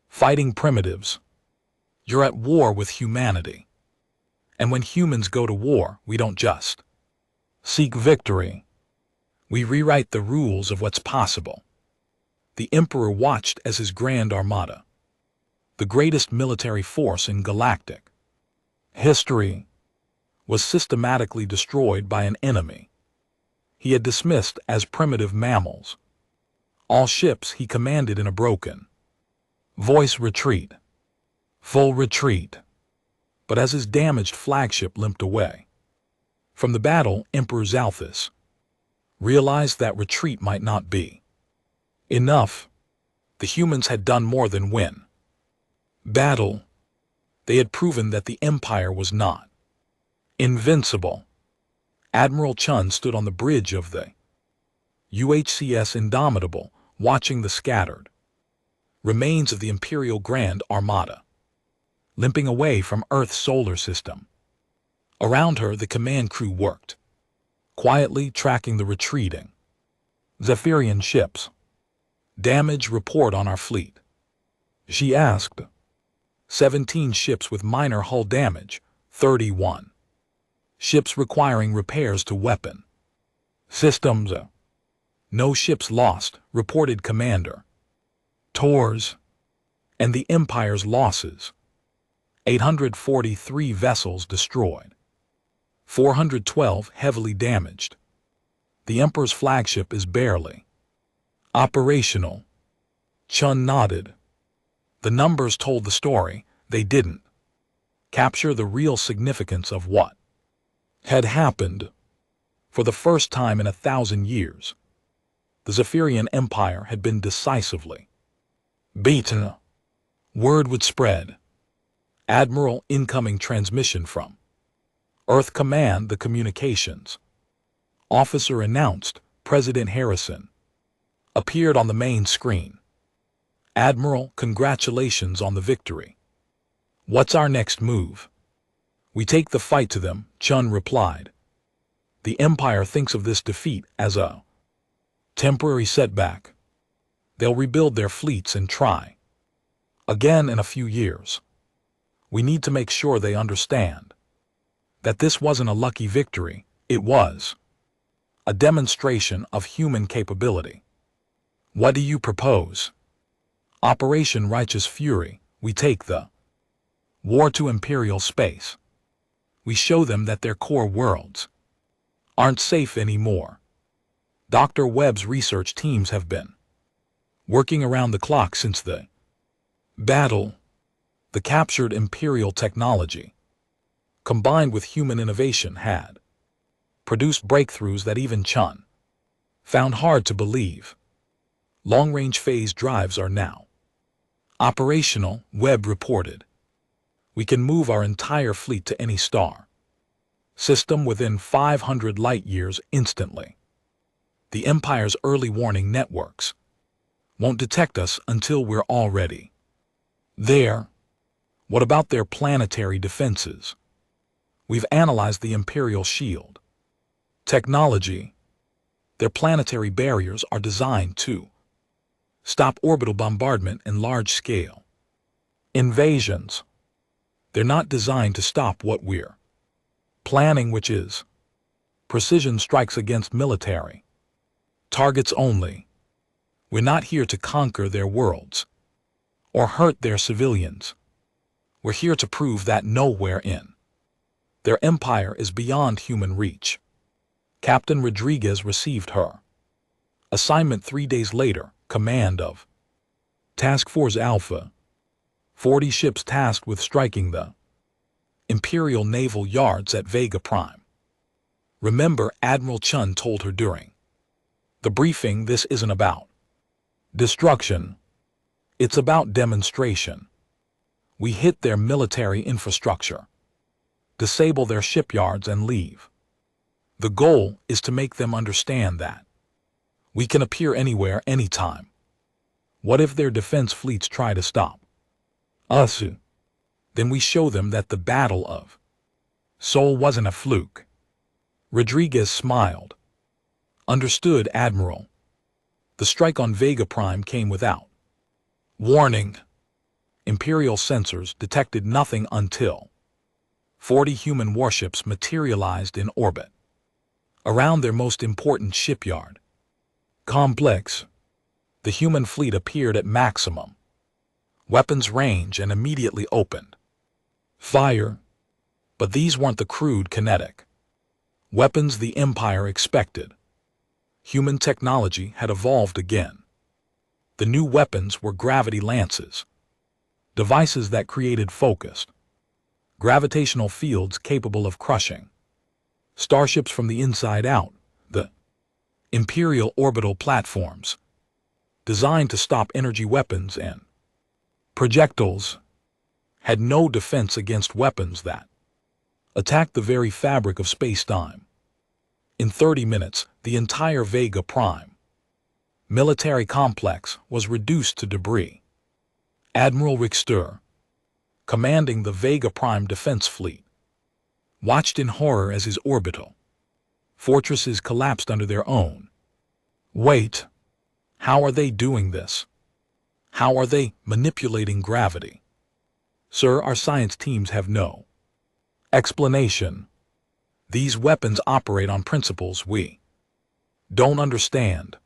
fighting primitives. You're at war with humanity. And when humans go to war, we don't just seek victory. We rewrite the rules of what's possible. The Emperor watched as his Grand Armada, the greatest military force in galactic history, was systematically destroyed by an enemy he had dismissed as primitive mammals. All ships, he commanded in a broken voice, retreat. Full retreat. But as his damaged flagship limped away from the battle, Emperor Zalthus realized that retreat might not be enough. The humans had done more than win battle. They had proven that the Empire was not invincible. Admiral Chun stood on the bridge of the UHCS Indomitable, watching the scattered remains of the Imperial Grand Armada limping away from Earth's solar system. Around her, the command crew worked, quietly tracking the retreating Zephyrian ships. Damage report on our fleet. She asked. 17 ships with minor hull damage, 31. Ships requiring repairs to weapon systems. No ships lost, reported Commander Torres. And the Empire's losses. 843 vessels destroyed. 412 heavily damaged. The Emperor's flagship is barely operational. Chun nodded. The numbers told the story. They didn't capture the real significance of what had happened. For the first time in 1,000 years, the Zephyrian Empire had been decisively beaten. Word would spread. Admiral, incoming transmission from Earth Command. The communications officer announced. President Harrison appeared on the main screen. Admiral, congratulations on the victory. What's our next move? We take the fight to them, Chun replied. The Empire thinks of this defeat as a temporary setback. They'll rebuild their fleets and try again in a few years. We need to make sure they understand that this wasn't a lucky victory. It was a demonstration of human capability. What do you propose? Operation Righteous Fury. We take the war to Imperial space. We show them that their core worlds aren't safe anymore. Dr. Webb's research teams have been working around the clock since the battle. The captured Imperial technology, combined with human innovation, had produced breakthroughs that even Chun found hard to believe. Long-range phase drives are now operational, Webb reported. We can move our entire fleet to any star system within 500 light-years instantly. The Empire's early warning networks won't detect us until we're already there. What about their planetary defenses? We've analyzed the Imperial shield technology. Their planetary barriers are designed to stop orbital bombardment and large-scale invasions. They're not designed to stop what we're planning, which is precision strikes against military targets only. We're not here to conquer their worlds or hurt their civilians. We're here to prove that nowhere in their empire is beyond human reach. Captain Rodriguez received her assignment 3 days later. Command of Task Force Alpha. 40 ships tasked with striking the Imperial naval yards at Vega Prime. Remember, Admiral Chun told her during the briefing, this isn't about destruction. It's about demonstration. We hit their military infrastructure, disable their shipyards, and leave. The goal is to make them understand that we can appear anywhere, anytime. What if their defense fleets try to stop us? Then we show them that the Battle of Seoul wasn't a fluke. Rodriguez smiled. Understood, Admiral. The strike on Vega Prime came without warning. Imperial sensors detected nothing until 40 human warships materialized in orbit around their most important shipyard complex. The human fleet appeared at maximum weapons range and immediately opened fire. But these weren't the crude kinetic weapons the Empire expected. Human technology had evolved again. The new weapons were gravity lances, devices that created focused gravitational fields capable of crushing starships from the inside out. The Imperial orbital platforms, designed to stop energy weapons and projectiles, had no defense against weapons that attacked the very fabric of space-time. In 30 minutes, the entire Vega Prime military complex was reduced to debris. Admiral Richter, commanding the Vega Prime Defense Fleet, watched in horror as his orbital fortresses collapsed under their own weight. How are they doing this? How are they manipulating gravity? Sir, our science teams have no explanation. These weapons operate on principles we don't understand.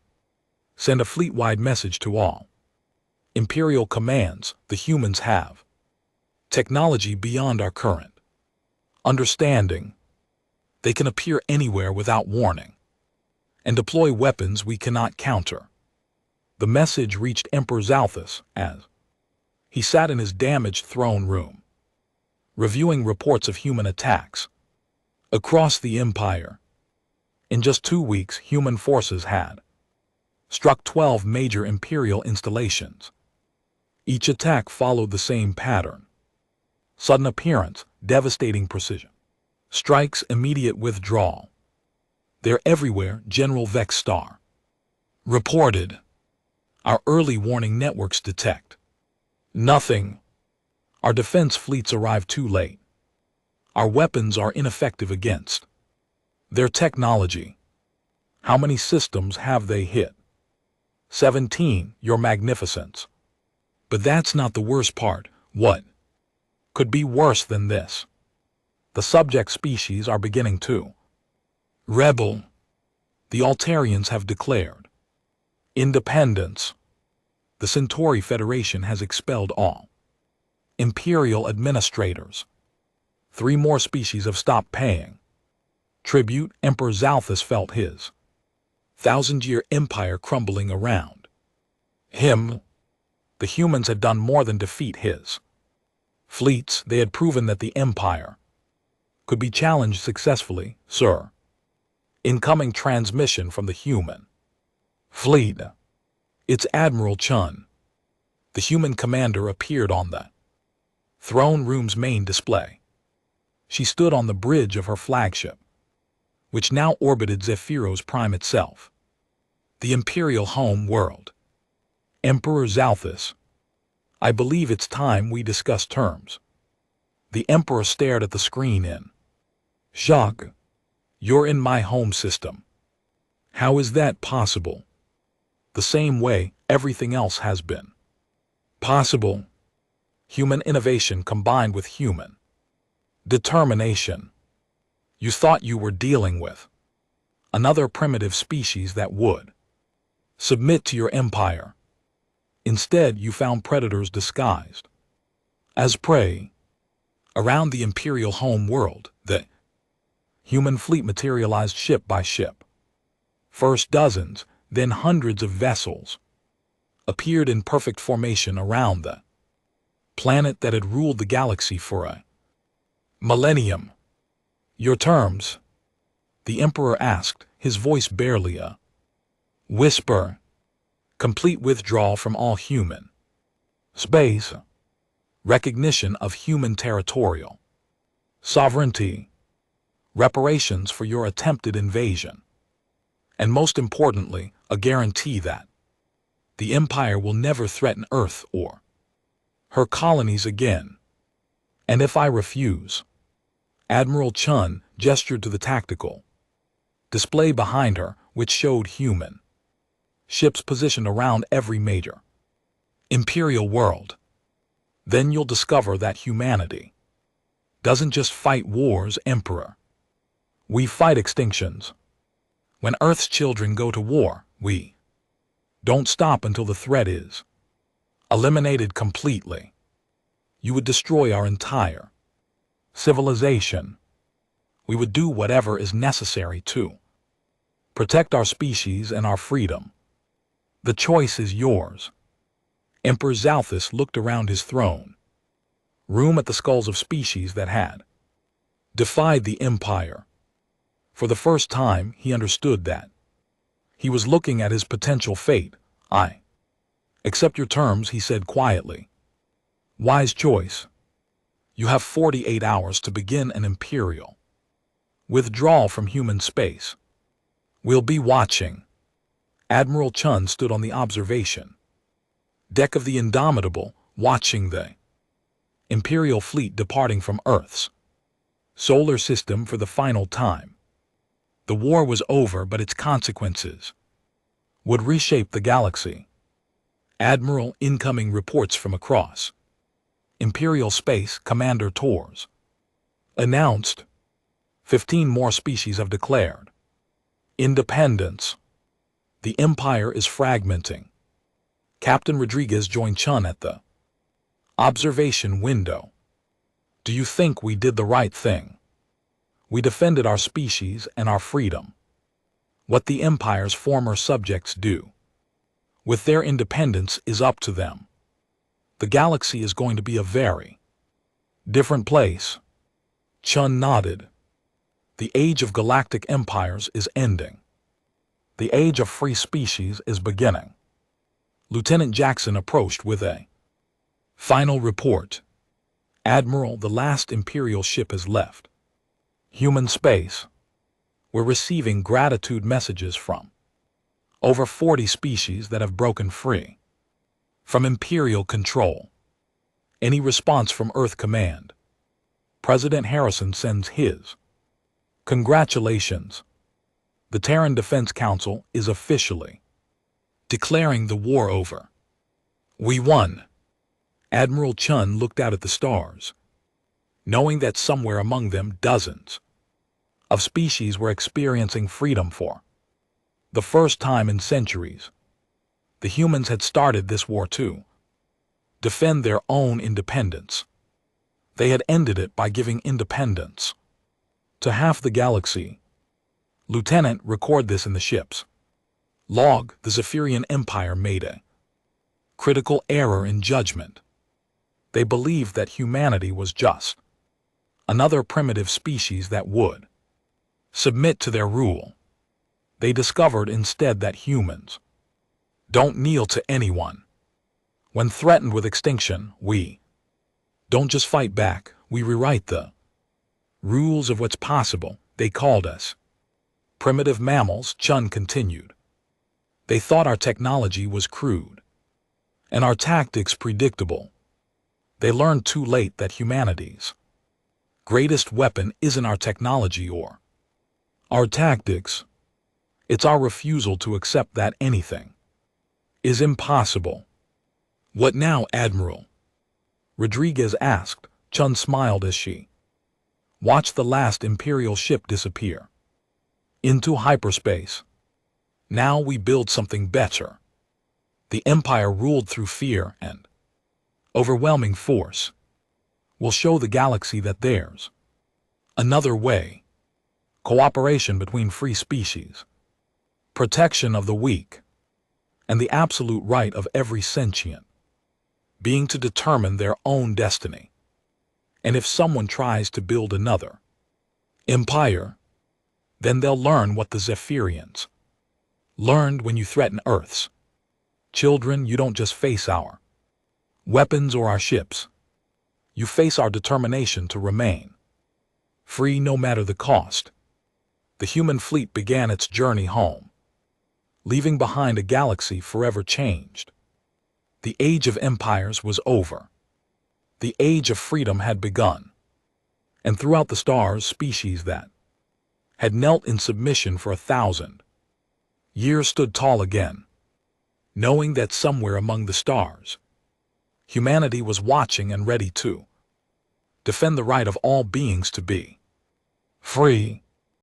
Send a fleet-wide message to all Imperial commands. The humans have technology beyond our current understanding. They can appear anywhere without warning and deploy weapons we cannot counter. The message reached Emperor Zalthus as he sat in his damaged throne room, reviewing reports of human attacks across the Empire. In just 2 weeks, human forces had struck 12 major Imperial installations. Each attack followed the same pattern: sudden appearance, devastating precision, strikes, immediate withdrawal. They're everywhere, General Vex Star reported. Our early warning networks detect nothing. Our defense fleets arrive too late. Our weapons are ineffective against their technology. How many systems have they hit? 17, Your Magnificence. But that's not the worst part. What could be worse than this? The subject species are beginning to rebel. The Altarians have declared independence. The Centauri Federation has expelled all Imperial administrators. 3 more species have stopped paying tribute. Emperor Zalthus felt his 1,000-year empire crumbling around him. The humans had done more than defeat his fleets. They had proven that the empire could be challenged successfully. Sir, incoming transmission from the human fleet. It's Admiral Chun. The human commander appeared on the throne room's main display. She stood on the bridge of her flagship, which now orbited Zephyros Prime itself, the Imperial home world. Emperor Zalthus, I believe it's time we discuss terms. The Emperor stared at the screen in shock. You're in my home system. How is that possible? The same way everything else has been possible. Human innovation combined with human determination. You thought you were dealing with another primitive species that would submit to your empire. Instead, you found predators disguised as prey. Around the Imperial home world, the human fleet materialized ship by ship. First dozens, then hundreds of vessels appeared in perfect formation around the planet that had ruled the galaxy for a millennium. Your terms? The Emperor asked, his voice barely a whisper. Complete withdrawal from all human space, recognition of human territorial sovereignty, reparations for your attempted invasion, and most importantly, a guarantee that the Empire will never threaten Earth or her colonies again. And if I refuse? Admiral Chun gestured to the tactical display behind her, which showed human ships positioned around every major Imperial world. Then you'll discover that humanity doesn't just fight wars, Emperor. We fight extinctions. When Earth's children go to war, we don't stop until the threat is eliminated completely. You would destroy our entire civilization. We would do whatever is necessary to protect our species and our freedom. The choice is yours. Emperor Zalthus looked around his throne room at the skulls of species that had defied the Empire. For the first time, he understood that he was looking at his potential fate. I accept your terms, he said quietly. Wise choice. You have 48 hours to begin an Imperial withdrawal from human space. We'll be watching. Admiral Chun stood on the observation deck of the Indomitable, watching the Imperial fleet departing from Earth's Solar system for the final time. The war was over, but its consequences would reshape the galaxy. Admiral, incoming reports from across Imperial space. Commander Tors announced 15 more species have declared independence. The Empire is fragmenting. Captain Rodriguez joined Chun at the observation window. Do you think we did the right thing? We defended our species and our freedom. What the Empire's former subjects do with their independence is up to them. The galaxy is going to be a very different place. Chun nodded. The age of galactic empires is ending. The age of free species is beginning. Lieutenant Jackson approached with a final report. Admiral, the last Imperial ship has left human space. We're receiving gratitude messages from over 40 species that have broken free from Imperial control. Any response from Earth Command? President Harrison sends his congratulations. The Terran Defense Council is officially declaring the war over. We won. Admiral Chun looked out at the stars, knowing that somewhere among them dozens of species were experiencing freedom for the first time in centuries. The humans had started this war to defend their own independence. They had ended it by giving independence to half the galaxy. Lieutenant, record this in the ship's log. The Zephyrian Empire made a critical error in judgment. They believed that humanity was just another primitive species that would submit to their rule. They discovered instead that humans don't kneel to anyone. When threatened with extinction, we don't just fight back, we rewrite the rules of what's possible. They called us primitive mammals, Chun continued. They thought our technology was crude and our tactics predictable. They learned too late that humanity's greatest weapon isn't our technology or our tactics. It's our refusal to accept that anything is impossible. What now, Admiral? Rodriguez asked. Chun smiled as she watched the last Imperial ship disappear into hyperspace. Now we build something better. The Empire ruled through fear and overwhelming force. We'll show the galaxy that there's another way. Cooperation between free species, protection of the weak, and the absolute right of every sentient being to determine their own destiny. And if someone tries to build another empire, then they'll learn what the Zephyrians learned when you threaten Earth's children. You don't just face our weapons or our ships. You face our determination to remain free no matter the cost. The human fleet began its journey home, leaving behind a galaxy forever changed. The age of empires was over. The age of freedom had begun. And throughout the stars, species that had knelt in submission for 1,000 years stood tall again, knowing that somewhere among the stars, humanity was watching and ready to defend the right of all beings to be free.